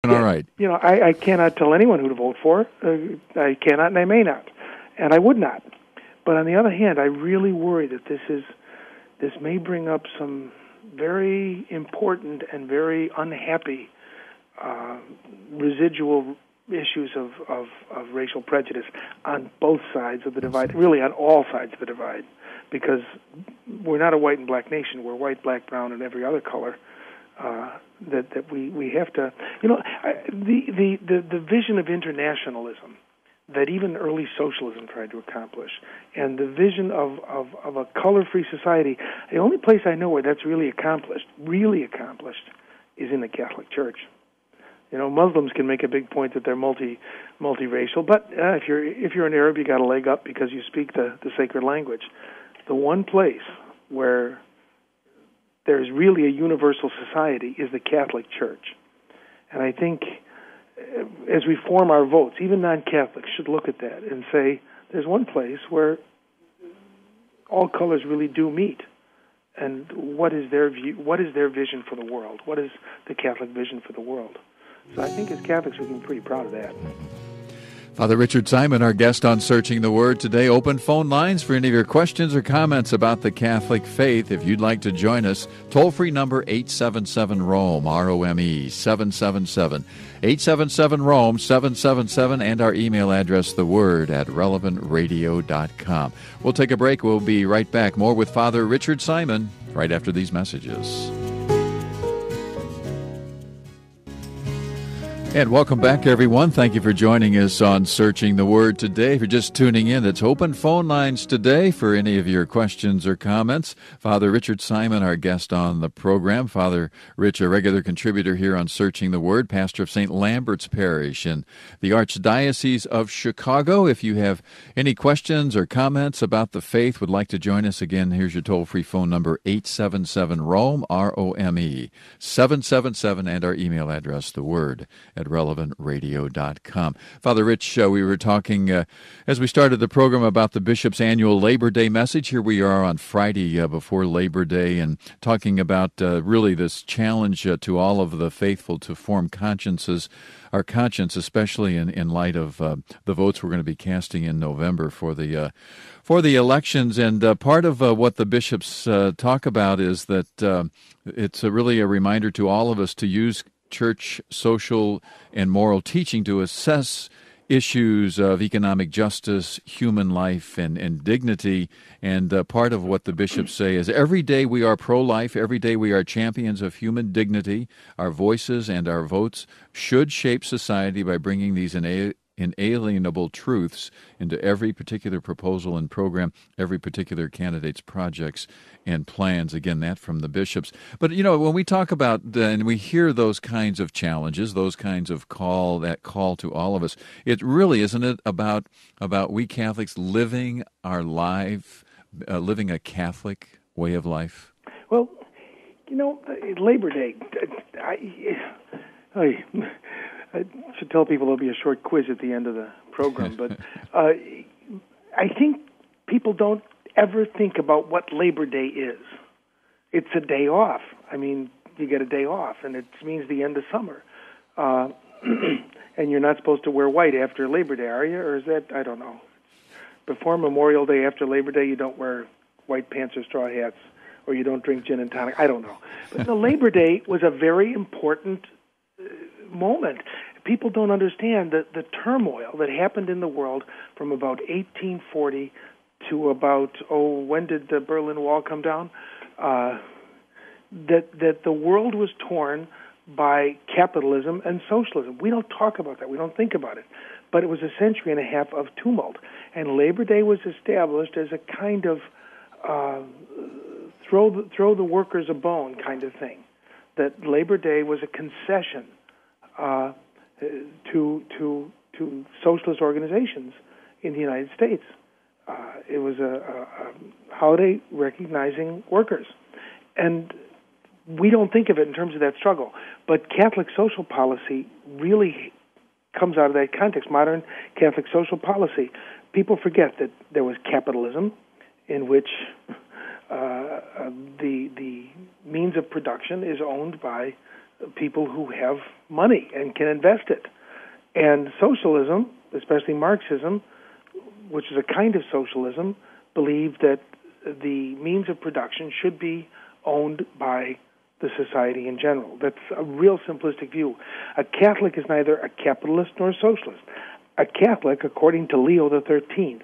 All right. I cannot tell anyone who to vote for. I cannot, and I may not, and I would not. But on the other hand, I really worry that this may bring up some very important and very unhappy residual issues of racial prejudice on both sides of the divide, really on all sides of the divide, because we're not a white and black nation. We're white, black, brown, and every other color. That we have to, the vision of internationalism that even early socialism tried to accomplish, and the vision of a color-free society. The only place I know where that's really accomplished, is in the Catholic Church. Muslims can make a big point that they're multiracial, but if you're an Arab, you got a leg up because you speak the sacred language. The one place where there's really a universal society is the Catholic Church. And I think as we form our votes, even non-Catholics should look at that and say, there's one place where all colors really do meet. And what is their view? What is their vision for the world? What is the Catholic vision for the world? So I think as Catholics we can be pretty proud of that. Father Richard Simon, our guest on Searching the Word today. Open phone lines for any of your questions or comments about the Catholic faith. If you'd like to join us, toll-free number 877-ROME, R-O-M-E, 777. 877-ROME, 777, and our email address, theword@relevantradio.com. We'll take a break. We'll be right back. More with Father Richard Simon right after these messages. And welcome back, everyone. Thank you for joining us on Searching the Word today. If you're just tuning in, it's open phone lines today for any of your questions or comments. Father Richard Simon, our guest on the program. Father Rich, a regular contributor here on Searching the Word, pastor of St. Lambert's Parish in the Archdiocese of Chicago. If you have any questions or comments about the faith, would like to join us, again, here's your toll-free phone number, 877-ROME, R-O-M-E, 777, and our email address, theword@relevantradio.com. Father Rich, we were talking as we started the program about the Bishop's annual Labor Day message. Here we are on Friday before Labor Day and talking about really this challenge to all of the faithful to form our conscience, especially in light of the votes we're going to be casting in November for the elections. And part of what the bishops talk about is that it's really a reminder to all of us to use church social and moral teaching to assess issues of economic justice, human life, and dignity. And part of what the bishops say is every day we are pro-life, every day we are champions of human dignity. Our voices and our votes should shape society by bringing these inalienable truths into every particular proposal and program, every particular candidate's projects and plans. Again, that from the bishops. But, when we talk about, and we hear those kinds of challenges, those kinds of that call to all of us, it really, isn't it about we Catholics living our life, living a Catholic way of life? Well, Labor Day, I should tell people there'll be a short quiz at the end of the program, but I think people don't ever think about what Labor Day is. It's a day off. I mean, you get a day off, and it means the end of summer. And you're not supposed to wear white after Labor Day, are you? Or is that, I don't know. Before Memorial Day, after Labor Day, you don't wear white pants or straw hats, or you don't drink gin and tonic. I don't know. But the Labor Day was a very important moment. People don't understand the turmoil that happened in the world from about 1840 to about, when did the Berlin Wall come down? That the world was torn by capitalism and socialism. We don't talk about that. We don't think about it. But it was a century and a half of tumult. And Labor Day was established as a kind of throw the workers a bone kind of thing. That Labor Day was a concession to socialist organizations in the United States. It was a holiday recognizing workers. And we don't think of it in terms of that struggle. But Catholic social policy really comes out of that context, modern Catholic social policy. People forget that there was capitalism in which the means of production is owned by people who have money and can invest it. And socialism, especially Marxism, which is a kind of socialism, believed that the means of production should be owned by the society in general. That's a real simplistic view. A Catholic is neither a capitalist nor a socialist. A Catholic, according to Leo XIII,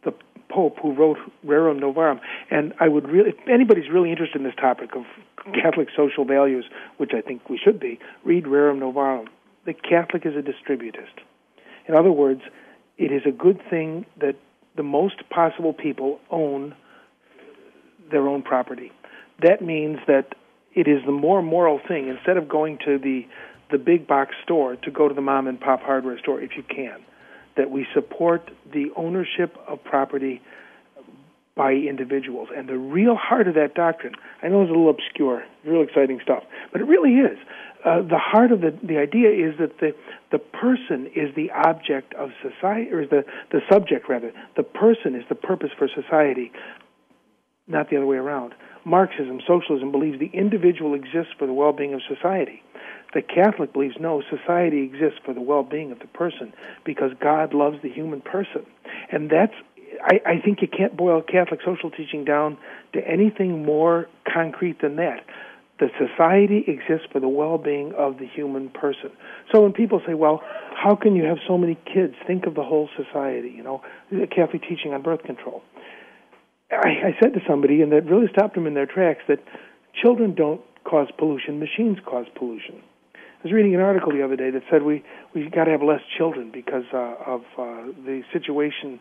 the Pope who wrote Rerum Novarum, and I would really, if anybody's really interested in this topic of Catholic social values, which I think we should be, read Rerum Novarum. The Catholic is a distributist. In other words, it is a good thing that the most possible people own their own property. That means that it is the more moral thing, instead of going to the big box store, to go to the mom and pop hardware store if you can, that we support the ownership of property by individuals. And the real heart of that doctrine, I know it's a little obscure, real exciting stuff, but it really is. The heart of the idea is that the person is the object of society, or is the subject rather. The person is the purpose for society, not the other way around. Marxism, socialism, believes the individual exists for the well-being of society. The Catholic believes no, society exists for the well-being of the person because God loves the human person. And that's, I think you can't boil Catholic social teaching down to anything more concrete than that. The society exists for the well-being of the human person. So when people say, well, how can you have so many kids? Think of the whole society, the Catholic teaching on birth control. I said to somebody, and that really stopped them in their tracks, that children don't cause pollution, machines cause pollution. I was reading an article the other day that said we got to have less children because of the situation,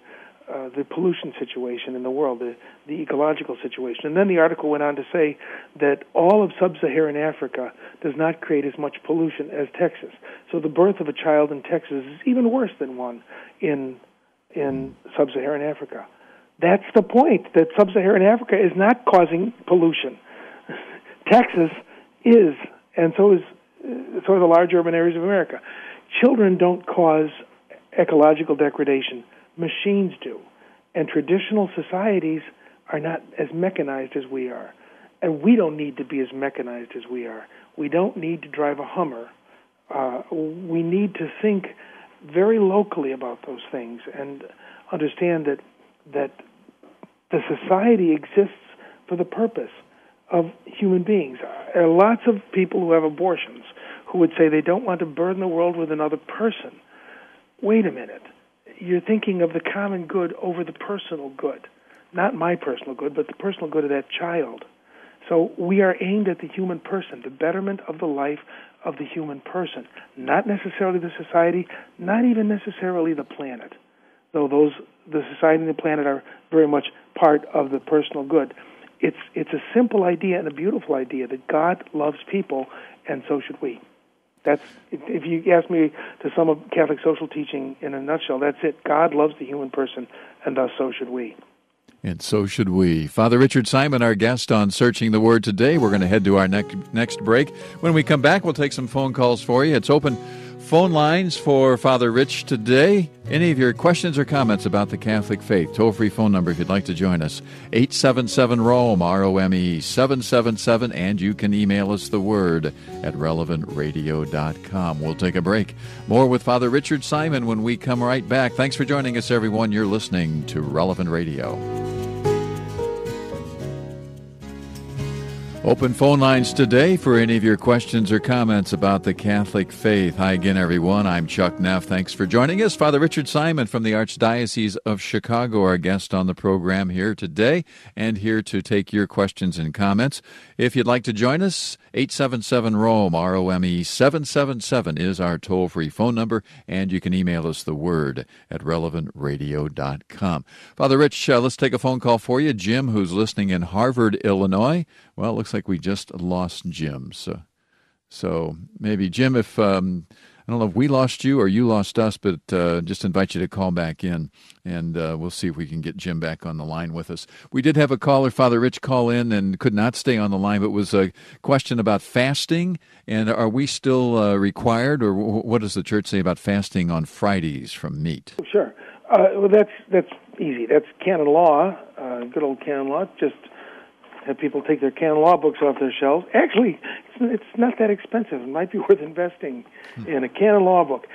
the pollution situation in the world, the ecological situation. And then the article went on to say that all of sub-Saharan Africa does not create as much pollution as Texas. So the birth of a child in Texas is even worse than one in sub-Saharan Africa. That's the point, that sub-Saharan Africa is not causing pollution. Texas is, and so are the large urban areas of America. Children don't cause ecological degradation. Machines do. And traditional societies are not as mechanized as we are. And we don't need to be as mechanized as we are. We don't need to drive a Hummer. We need to think very locally about those things and understand that the society exists for the purpose of human beings. There are lots of people who have abortions who would say they don't want to burden the world with another person. Wait a minute. You're thinking of the common good over the personal good. Not my personal good, but the personal good of that child. So we are aimed at the human person, the betterment of the life of the human person, not necessarily the society, not even necessarily the planet, though the society and the planet are very much part of the personal good. It's a simple idea and a beautiful idea that God loves people, and so should we. That's, if you ask me to sum up Catholic social teaching in a nutshell, that's it. God loves the human person, and thus so should we. And so should we. Father Richard Simon, our guest on Searching the Word today. We're going to head to our next break. When we come back, we'll take some phone calls for you. It's open phone lines for Father Rich today. Any of your questions or comments about the Catholic faith, toll-free phone number if you'd like to join us, 877-ROME, R-O-M-E, 777, and you can email us the word at relevantradio.com. We'll take a break. More with Father Richard Simon when we come right back. Thanks for joining us, everyone. You're listening to Relevant Radio. Open phone lines today for any of your questions or comments about the Catholic faith. Hi again, everyone. I'm Chuck Neff. Thanks for joining us. Father Richard Simon from the Archdiocese of Chicago, our guest on the program here today, and here to take your questions and comments. If you'd like to join us, 877-ROME, R-O-M-E, 777 is our toll-free phone number, and you can email us the word at relevantradio.com. Father Rich, let's take a phone call for you. Jim, who's listening in Harvard, Illinois. Well, it looks like we just lost Jim. So maybe, Jim, if I don't know if we lost you or you lost us, but just invite you to call back in, and we'll see if we can get Jim back on the line with us. We did have a caller, Father Rich, call in and could not stay on the line, but it was a question about fasting, and are we still required, or what does the Church say about fasting on Fridays from meat? Sure. Well, that's easy. That's canon law, good old canon law. Just have people take their canon law books off their shelves. Actually, it's not that expensive. It might be worth investing in a canon law book.